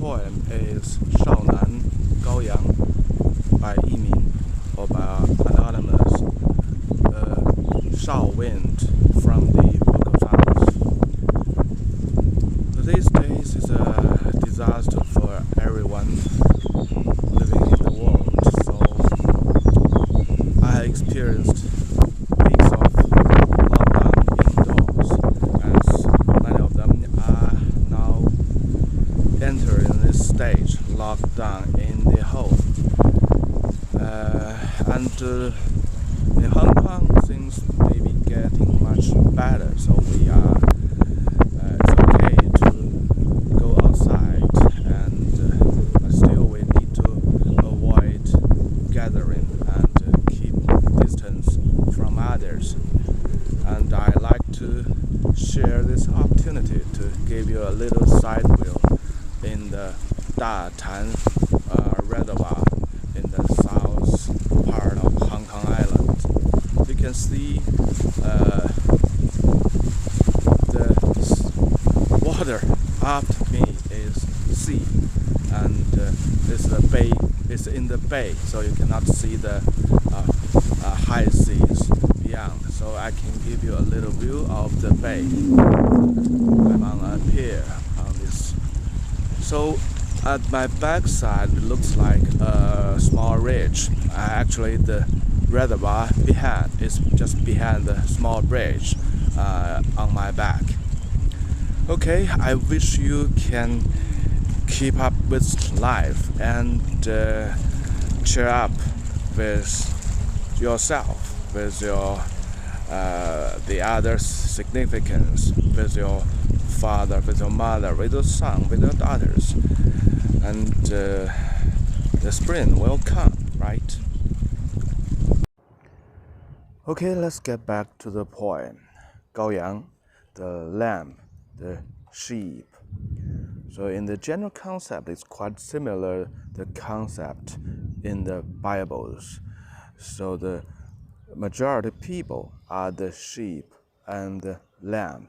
poem is Shao Nan, Gao Yang by Yimin or by anonymous Shao Wind from the vocal sounds. These days is a disaster for everyone living in the world, so I experienced weeks of lockdown indoors, as many of them are now entering this stage, lockdown in the home. In Hong Kong, things may be getting much better, so we are it's okay to go outside, and still we need to avoid gathering and keep distance from others. And I like to share this opportunity to give you a little side view in the Tai Tam reservoir in the south part of Hong Kong Island. You can see the water after me is sea, and it's the bay. It's in the bay, so you cannot see the high seas beyond. So I can give you a little view of the bay. I'm on a pier on this. So at my backside, it looks like a small ridge. Actually, the reservoir behind is just behind the small bridge on my back. Okay, I wish you can keep up with life and cheer up with yourself, with your the other significance, with your father, with your mother, with your son, with your daughters, and the spring will come, right? Okay, let's get back to the poem. 羔羊, the lamb, the sheep. So in the general concept, it's quite similar the concept in the Bibles. So the majority people are the sheep and the lamb,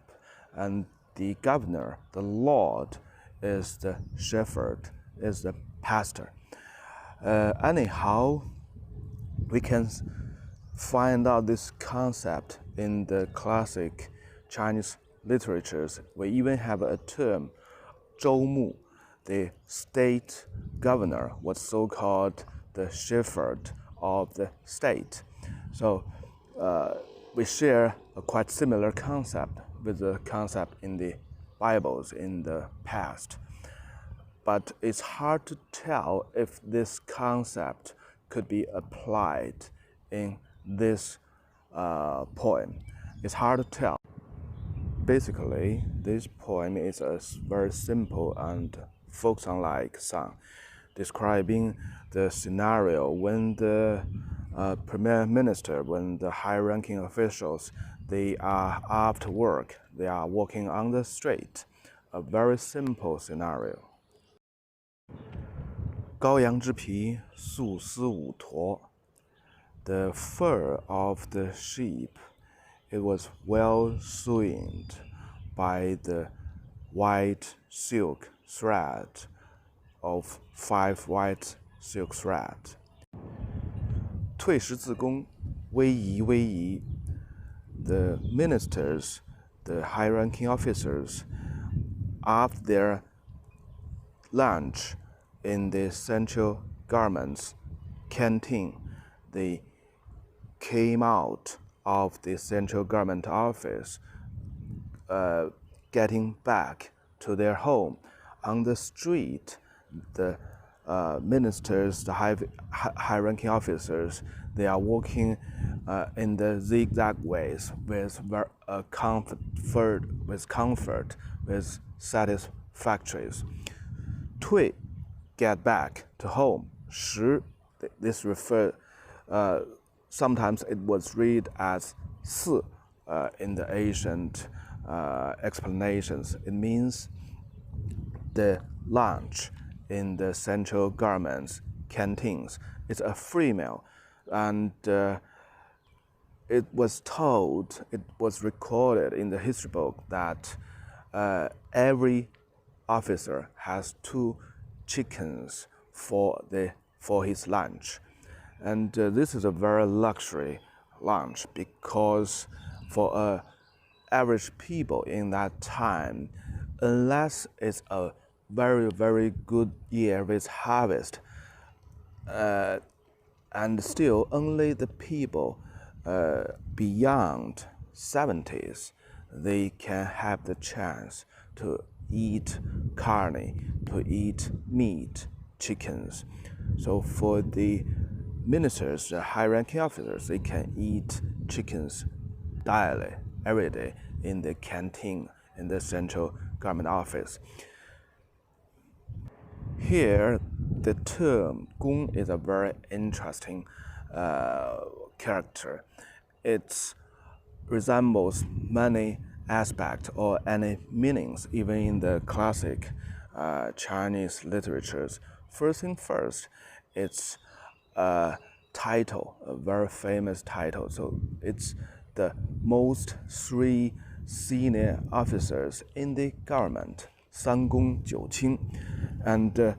and the governor, the Lord, is the shepherd, is the pastor. Anyhow, we can find out this concept in the classic Chinese literatures. We even have a term, Zhou, the state governor, was so-called the shepherd of the state. So we share a quite similar concept with the concept in the Bibles in the past. But it's hard to tell if this concept could be applied in this poem. It's hard to tell. Basically, this poem is a very simple and folk song-like song, describing the scenario when the Premier Minister, when the high-ranking officials, they are after work, they are walking on the street. A very simple scenario. 羔羊之皮，素丝五緎. The fur of the sheep, it was well sewn by the white silk thread of 5 white silk thread. 退食自公，委蛇。The ministers, the high-ranking officers, after their lunch in the central government's canteen, they came out of the central government office, getting back to their home. On the street, the ministers, the high-ranking officers, they are walking in the zigzag ways with comfort, with satisfactories. 退, get back to home. 食, this refer, sometimes it was read as 四 in the ancient explanations. It means the lunch in the central government's canteens. It's a free meal, and it was recorded in the history book that every officer has 2 chickens for his lunch. And this is a very luxury lunch, because for average people in that time, unless it's a very, very good year with harvest, and still only the people beyond 70s, they can have the chance to eat carne, to eat meat, chickens. So for the ministers, the high-ranking officers, they can eat chickens daily, every day in the canteen, in the central government office. Here, the term "gong" is a very interesting character. It resembles many aspects or any meanings, even in the classic Chinese literatures. First thing first, it's a title, a very famous title. So it's the most three senior officers in the government, 三公九卿. And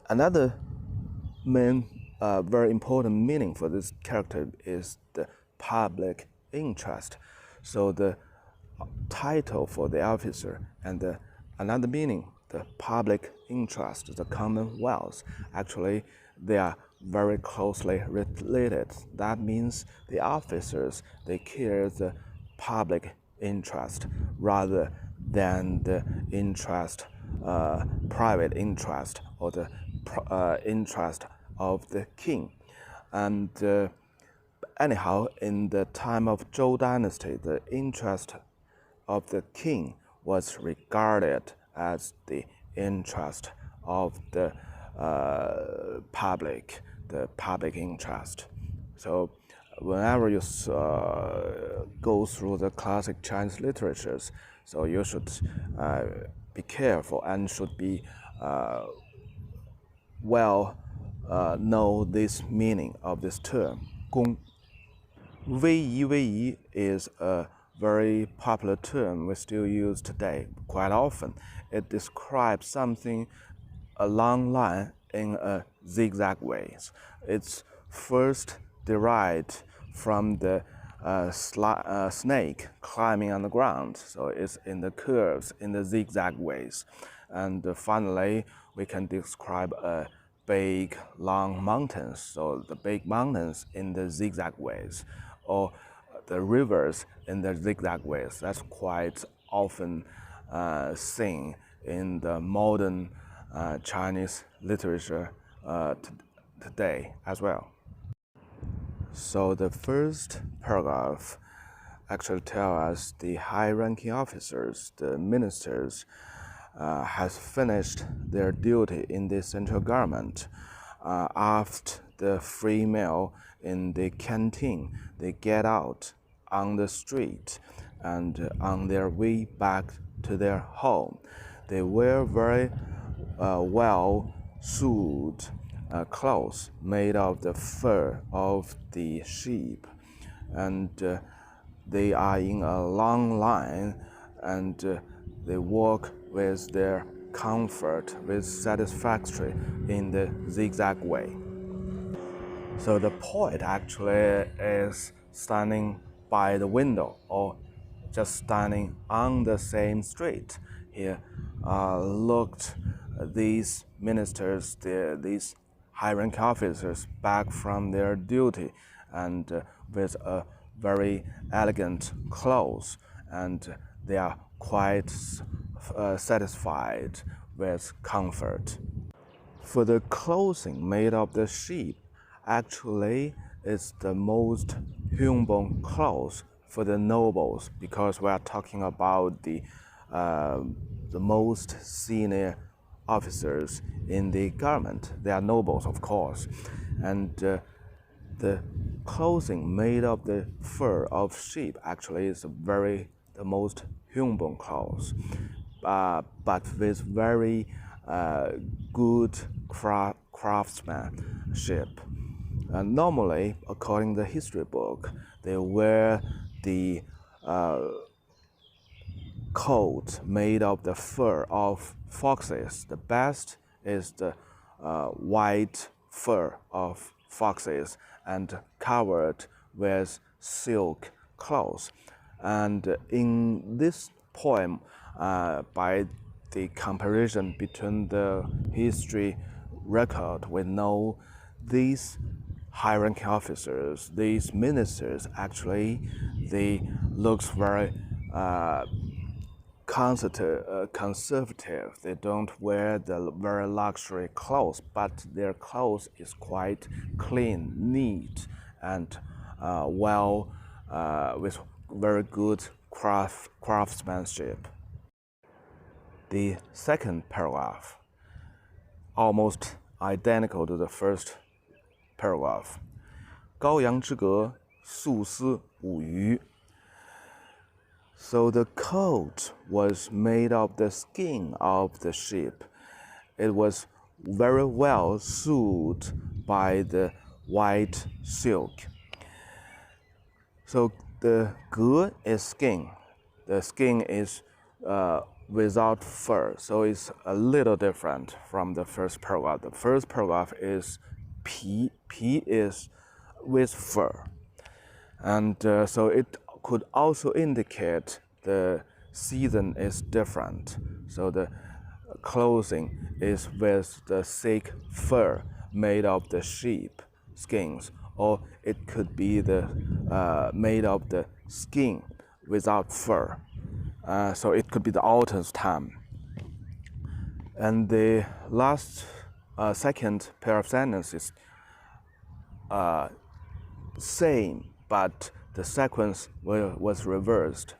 another main very important meaning for this character is the public interest. So the title for the officer and another meaning, the public interest, the commonwealth, actually they are very closely related. That means the officers, they care the public interest rather than the interest, private interest, or the interest of the king. And anyhow, in the time of Zhou dynasty, the interest of the king was regarded as the interest of the public, the public interest. So whenever you go through the classic Chinese literatures, so you should be careful and should be know this meaning of this term, 公. 威仪 is a very popular term we still use today quite often. It describes something a long line in a zigzag ways. It's first derived from the snake climbing on the ground, so it's in the curves, in the zigzag ways. And finally, we can describe a big, long mountains, so the big mountains in the zigzag ways, or the rivers in the zigzag ways. That's quite often seen in the modern Chinese literature today as well. So the first paragraph actually tells us the high-ranking officers, the ministers, has finished their duty in the central government. After the free meal in the canteen, they get out on the street, and on their way back to their home, they wear very well-sewed clothes made of the fur of the sheep, and they are in a long line, and they walk with their comfort, with satisfactory in the zigzag way. So the poet actually is standing by the window or just standing on the same street. He looked these ministers, these high-ranking officers back from their duty, and with a very elegant clothes, and they are quite satisfied with comfort. For the clothing made of the sheep, actually it's the most humble clothes for the nobles, because we are talking about the most senior officers in the government. They are nobles, of course, and the clothing made of the fur of sheep actually is the most humble clothes, but with very good craftsmanship. Normally, according to the history book, they wear the coat made of the fur of foxes. The best is the white fur of foxes and covered with silk cloth. And in this poem, by the comparison between the history record, we know these high-ranking officers, these ministers, actually, they looks very conservative. They don't wear the very luxury clothes, but their clothes is quite clean, neat, and with very good craftsmanship. The second paragraph, almost identical to the first paragraph. 羔羊之革，素丝五紽. So the coat was made of the skin of the sheep. It was very well sewed by the white silk. So the 革 is skin. The skin is without fur, so it's a little different from the first paragraph. The first paragraph is 皮. 皮 is with fur, and so it could also indicate the season is different. So the clothing is with the thick fur made of the sheep skins, or it could be the made of the skin without fur. So it could be the autumn's time. And the last second pair of sentences same, but the sequence was reversed.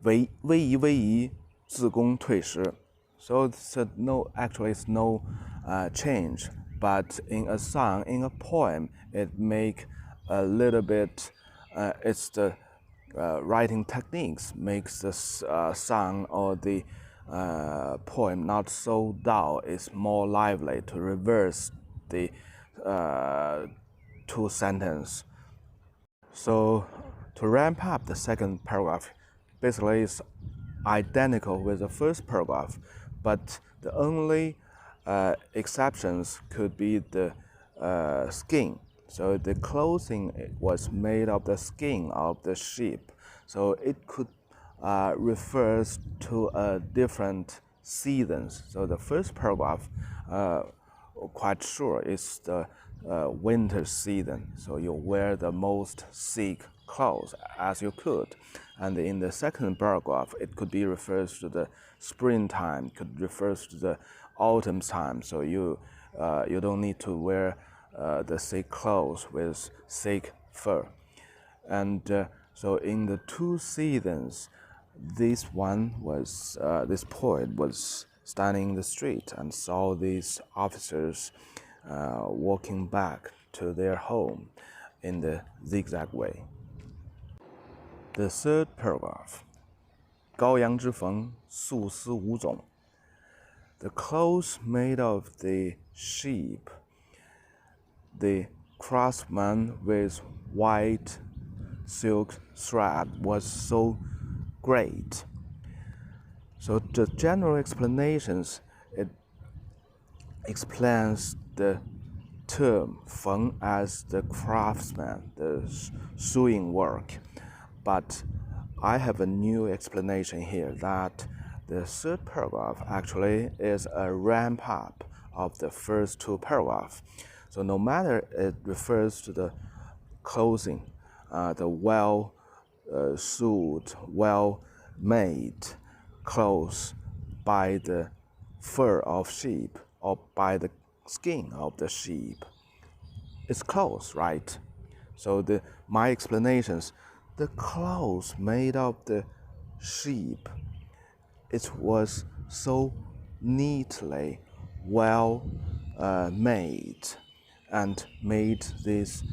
委蛇，自公退食. So it's no change, but in a song, in a poem, it make a little bit. It's the writing techniques makes the song or the poem not so dull. It's more lively to reverse the two sentences. So to ramp up the second paragraph, basically it's identical with the first paragraph, but the only exceptions could be the skin. So the clothing was made of the skin of the sheep. So it could refers to a different seasons. So the first paragraph, quite sure, is the winter season. So you wear the most thick clothes as you could. And in the second paragraph, it could be refers to the springtime, could refers to the autumn time. So you don't need to wear the thick clothes with thick fur. And so in the two seasons, this poet was standing in the street and saw these officers walking back to their home in the zigzag way. The third paragraph, 羔羊之缝，素丝五种. The clothes made of the sheep, the craftsman with white silk thread was so great. So the general explanations, it explains the term 缝 as the craftsman, the sewing work. But I have a new explanation here that the third paragraph actually is a ramp up of the first two paragraphs. So no matter it refers to the clothing, the well sewed, well made clothes by the fur of sheep or by the skin of the sheep, it's clothes, right? So my explanations, the clothes made of the sheep, it was so neatly well made and made these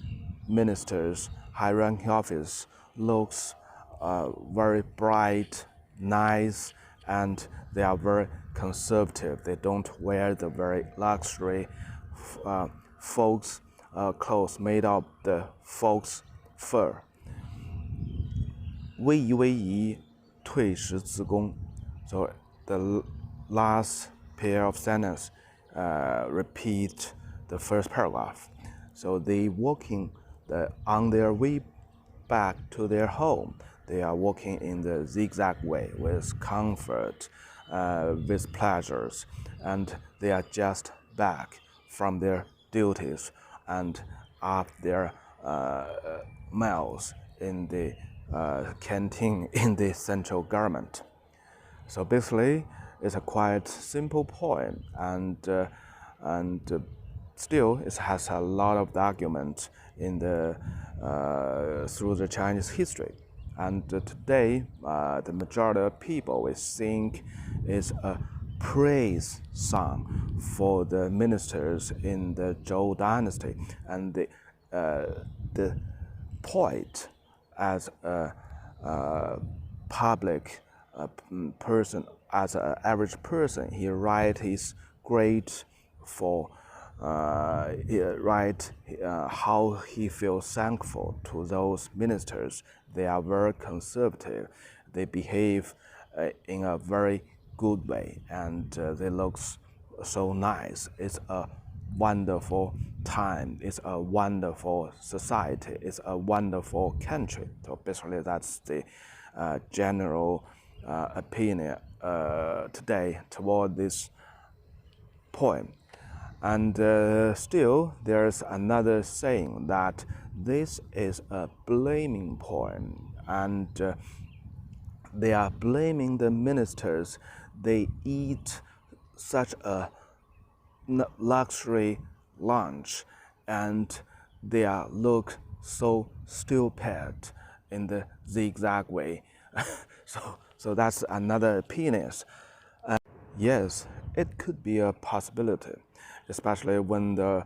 ministers, high-ranking officers, looks very bright, nice, and they are very conservative. They don't wear the very luxury folks clothes made of the folks' fur. 委蛇，退食自公. So the last pair of sentences repeat the first paragraph. So they walking on their way back to their home. They are walking in the zigzag way with comfort, with pleasures, and they are just back from their duties and up their meals in the canteen in the central government. So basically, it's a quite simple poem, and still it has a lot of arguments in through the Chinese history. And today, the majority of people we think is a praise song for the ministers in the Zhou dynasty, and the poet as a public person, as an average person, he write his great for he write how he feels thankful to those ministers. They are very conservative. They behave in a very good way, and they look so nice. It's a wonderful time. It's a wonderful society. It's a wonderful country. So basically, that's the general opinion today toward this poem. And still, there's another saying that this is a blaming poem, and they are blaming the ministers. They eat such a luxury lunch, and they look so stupid in the zigzag way. So that's another opinion. Yes, it could be a possibility, especially when the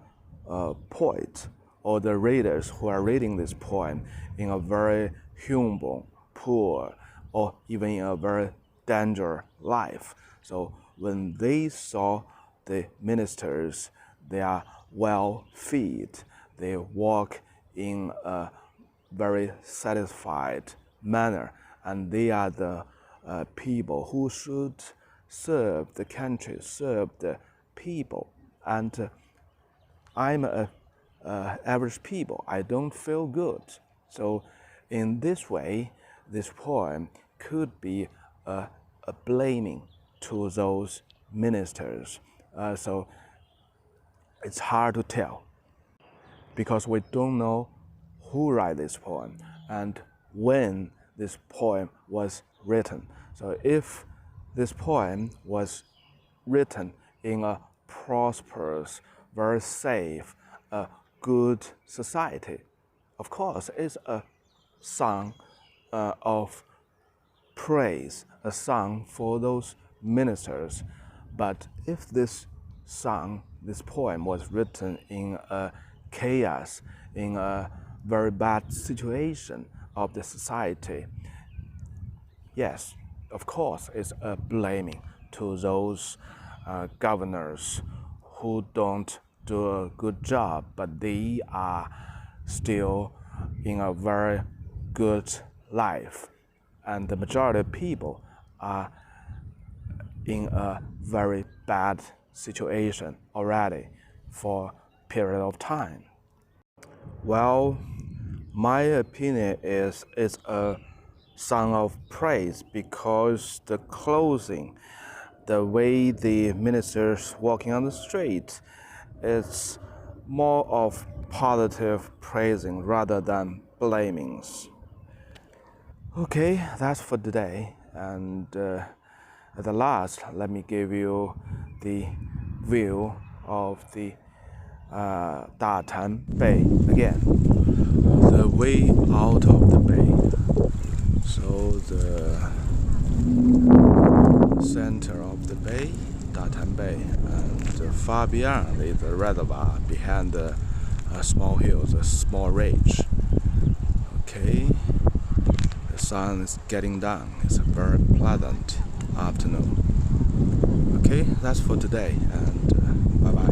poet or the readers who are reading this poem in a very humble, poor, or even in a very dangerous life. So when they saw the ministers, they are well fed, they walk in a very satisfied manner, and they are the people who should serve the country, serve the people. And I'm a average people. I don't feel good. So in this way, this poem could be a blaming to those ministers. So it's hard to tell, because we don't know who wrote this poem and when this poem was written. So if this poem was written in a prosperous, very safe, good society, of course, it's a song of praise, a song for those ministers. But if this song, this poem was written in a chaos, in a very bad situation of the society, yes, of course, it's a blaming to those governors who don't do a good job, but they are still in a very good life. And the majority of people are in a very bad situation already for a period of time. Well, my opinion is it's a song of praise, because the clothing, the way the ministers walking on the street, it's more of positive praising rather than blamings. Okay, that's for today. And at the last, let me give you the view of the Tai Tam Bay again. The way out of the bay. So the center of the bay, Tai Tam Bay, and far beyond is a reservoir behind the small hills, a small ridge. Okay, the sun is getting down. It's a very pleasant afternoon. Okay, that's for today, and bye-bye.